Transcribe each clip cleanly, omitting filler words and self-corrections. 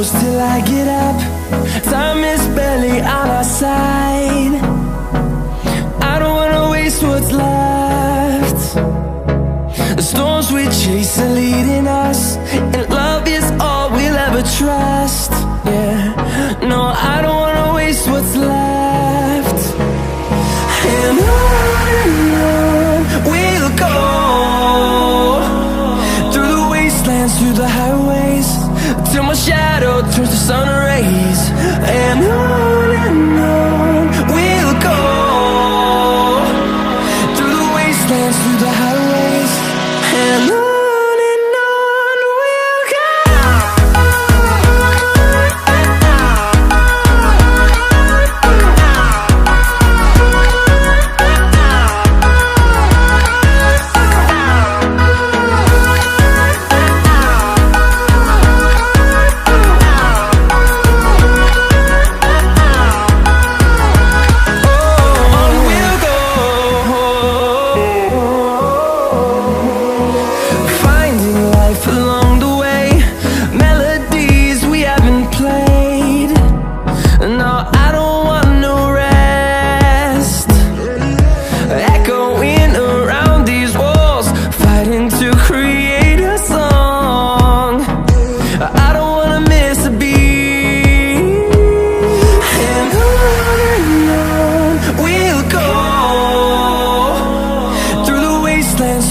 close till I get up. Time is barely on our side. I don't wanna waste what's left. The storms we chase are leading us, and love is all we'll ever trust. Yeah, no, I don't wanna waste what's left. And on we'll go, through the wastelands, through the highways, till my shadow turns to sun rays. And on we'll go, through the wastelands, through the highways, and on we'll go.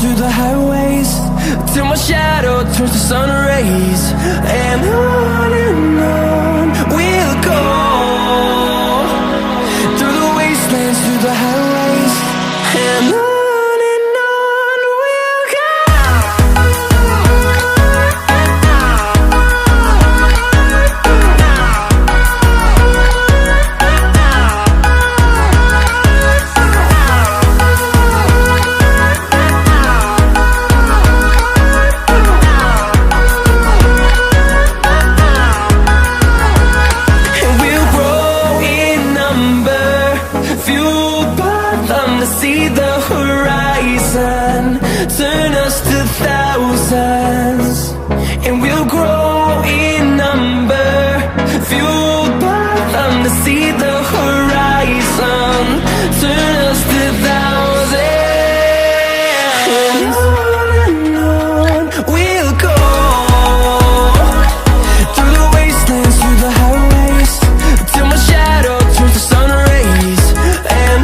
Through the highways, till my shadow turns to sun rays. And on we'll go, through the wastelands, through the highways, and on we'll go. See the horizon, turn us to thousands, and we'll grow in number, fueled by them. To see the horizon, turn us to thousands, and on we'll go, through the wastelands, through the highways, till my shadow turns to sun rays. And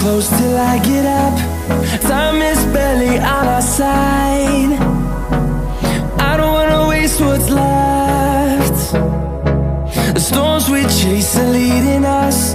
close till I get up. Time is barely on our side. I don't wanna waste what's left. The storms we chase are leading us,